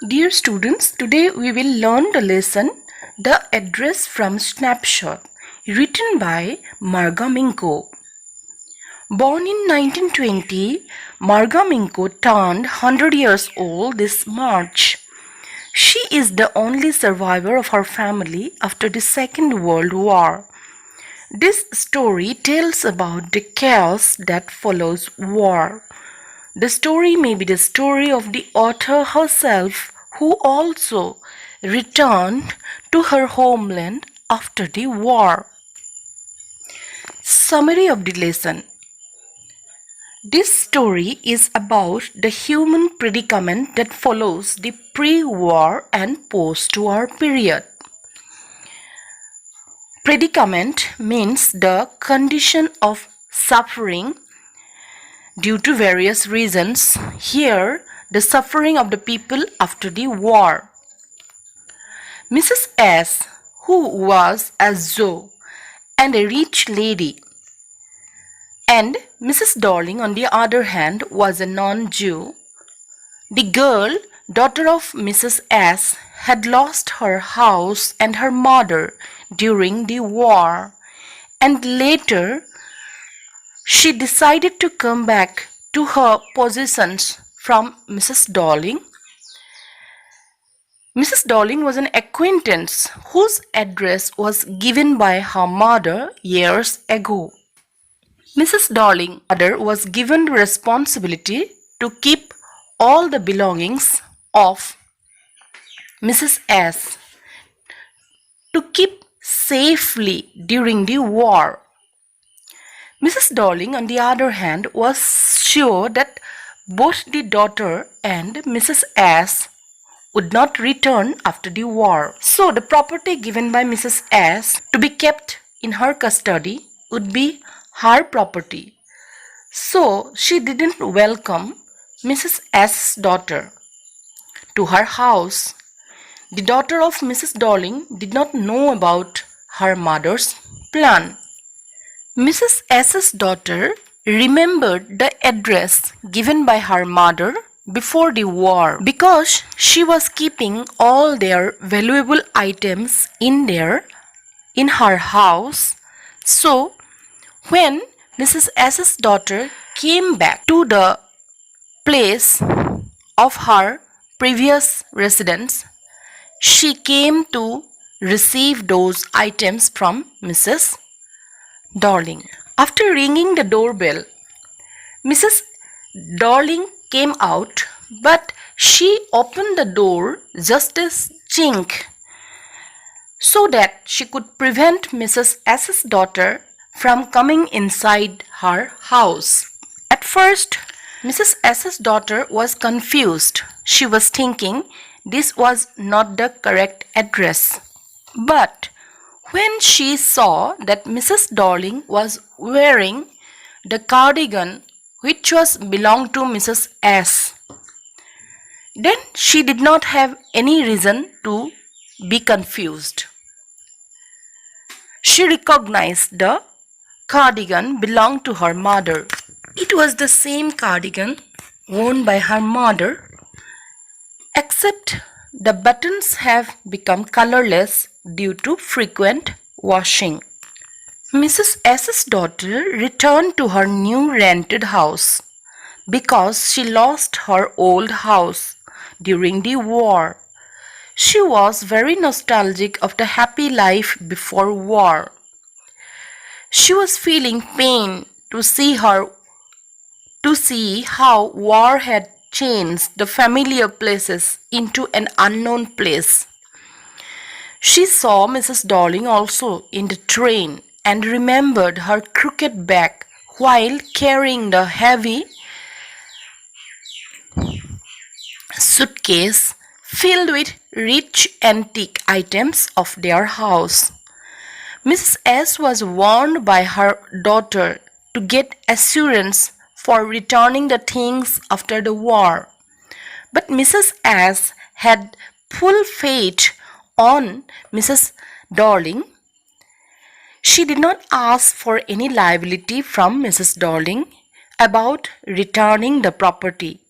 Dear students, today we will learn the lesson The Address from Snapshot, written by Marga Minco. Born in 1920, Marga Minco turned 100 years old this March. She is the only survivor of her family after the Second World War. This story tells about the chaos that follows war. The story may be the story of the author herself, who also returned to her homeland after the war. Summary of the lesson. This story is about the human predicament that follows the pre-war and post-war period. Predicament means the condition of suffering due to various reasons. Here, the suffering of the people after the war. Mrs. S, who was a Zoe and a rich lady, and Mrs. Darling, on the other hand, was a non-Jew. The girl, daughter of Mrs. S, had lost her house and her mother during the war, and later she decided to come back to her possessions from Mrs. Darling. Mrs. Darling was an acquaintance whose address was given by her mother years ago. Mrs. Darling's mother was given the responsibility to keep all the belongings of Mrs. S to keep safely during the war. Mrs. Darling, on the other hand, was sure that both the daughter and Mrs. S would not return after the war. So the property given by Mrs. S to be kept in her custody would be her property. So she didn't welcome Mrs. S.'s daughter to her house. The daughter of Mrs. Darling did not know about her mother's plan. Mrs. S.'s daughter remembered the address given by her mother before the war because she was keeping all their valuable items in her house. So when Mrs. S.'s daughter came back to the place of her previous residence, she came to receive those items from Mrs. Darling. After ringing the doorbell, Mrs. Darling came out, but she opened the door just a chink so that she could prevent Mrs. S.'s daughter from coming inside her house. At first, Mrs. S.'s daughter was confused. She was thinking this was not the correct address. But when she saw that Mrs. Darling was wearing the cardigan which was belonged to Mrs. S, then she did not have any reason to be confused. She recognized the cardigan belonged to her mother. It was the same cardigan worn by her mother, except the buttons have become colorless due to frequent washing. Mrs. S.'s daughter returned to her new rented house because she lost her old house during the war. She was very nostalgic of the happy life before war. She was feeling pain to see how war had changed the familiar places into an unknown place. She saw Mrs. Darling also in the train and remembered her crooked back while carrying the heavy suitcase filled with rich antique items of their house. Mrs. S was warned by her daughter to get assurance for returning the things after the war. But Mrs. S had full faith on Mrs. Darling. She did not ask for any liability from Mrs. Darling about returning the property.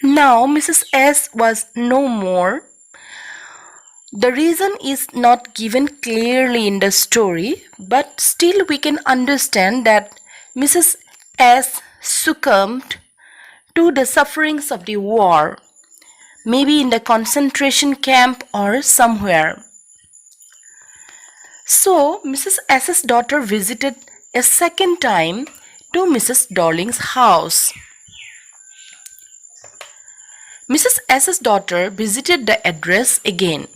Now Mrs. S was no more. The reason is not given clearly in the story, but still we can understand that Mrs. S succumbed to the sufferings of the war, maybe in the concentration camp or somewhere. So Mrs. S's daughter visited a second time to Mrs. Darling's house. Mrs. S's daughter visited the address again.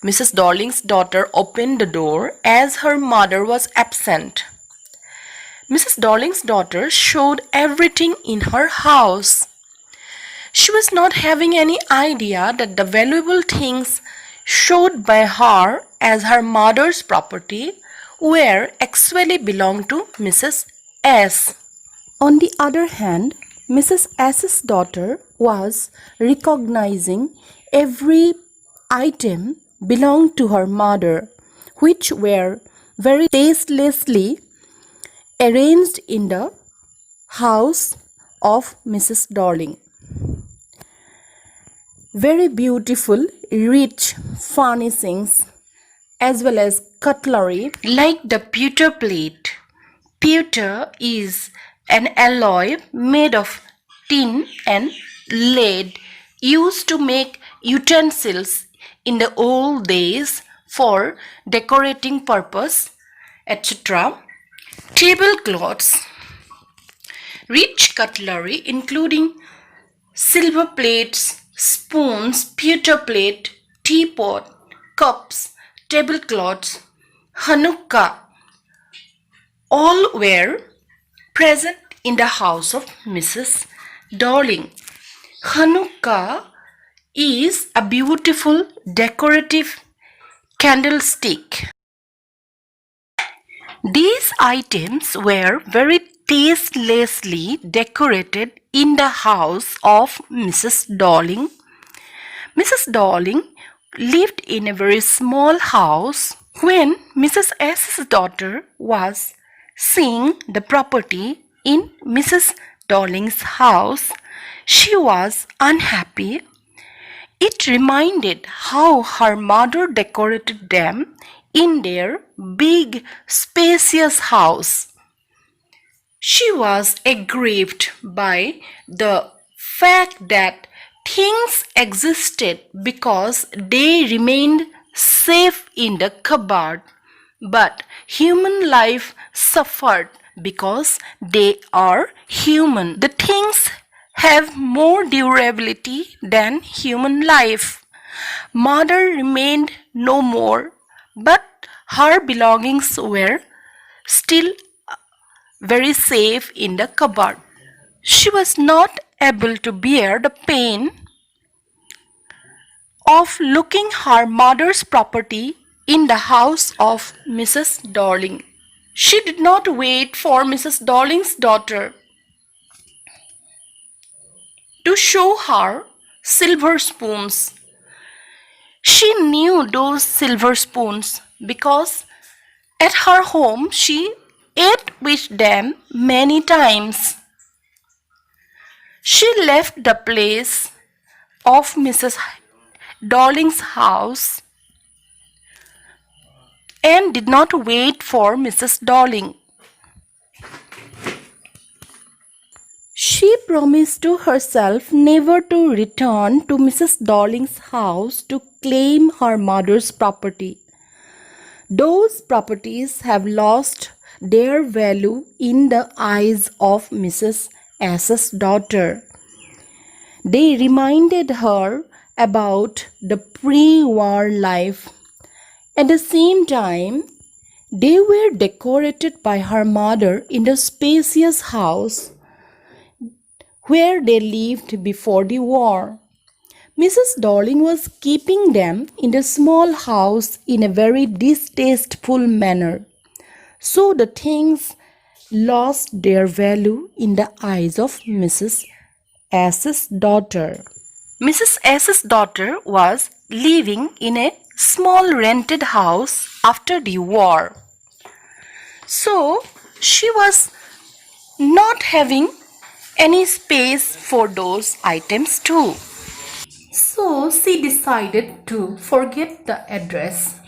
Mrs. Darling's daughter opened the door as her mother was absent. Mrs. Darling's daughter showed everything in her house. She was not having any idea that the valuable things showed by her as her mother's property were actually belonged to Mrs. S. On the other hand, Mrs. S's daughter was recognizing every item belonged to her mother, which were very tastelessly arranged in the house of Mrs. Darling. Very beautiful, rich furnishings as well as cutlery like the pewter plate. Pewter is an alloy made of tin and lead used to make utensils in the old days for decorating purpose, etc. Tablecloths, rich cutlery including silver plates, spoons, pewter plate, teapot, cups, tablecloths, Hanukkah, all were present in the house of Mrs. Darling. Hanukkah is a beautiful decorative candlestick. These items were very tastelessly decorated in the house of Mrs. Darling. Mrs. Darling lived in a very small house. When Mrs. S's daughter was seeing the property in Mrs. Darling's house, she was unhappy. It reminded how her mother decorated them in their big, spacious house. She was aggrieved by the fact that things existed because they remained safe in the cupboard, but human life suffered because they are human. The things have more durability than human life. Mother remained no more, but her belongings were still very safe in the cupboard. She was not able to bear the pain of looking her mother's property in the house of Mrs. Darling. She did not wait for Mrs. Darling's daughter to show her silver spoons. She knew those silver spoons because at her home she ate with them many times. She left the place of Mrs. Darling's house and did not wait for Mrs. Darling. She promised to herself never to return to Mrs. Darling's house to claim her mother's property. Those properties have lost their value in the eyes of Mrs. S's daughter. They reminded her about the pre-war life. At the same time, they were decorated by her mother in the spacious house where they lived before the war. Mrs. Darling was keeping them in the small house in a very distasteful manner. So the things lost their value in the eyes of Mrs. S's daughter. Mrs. S's daughter was living in a small rented house after the war. So she was not having any space for those items too. So she decided to forget the address.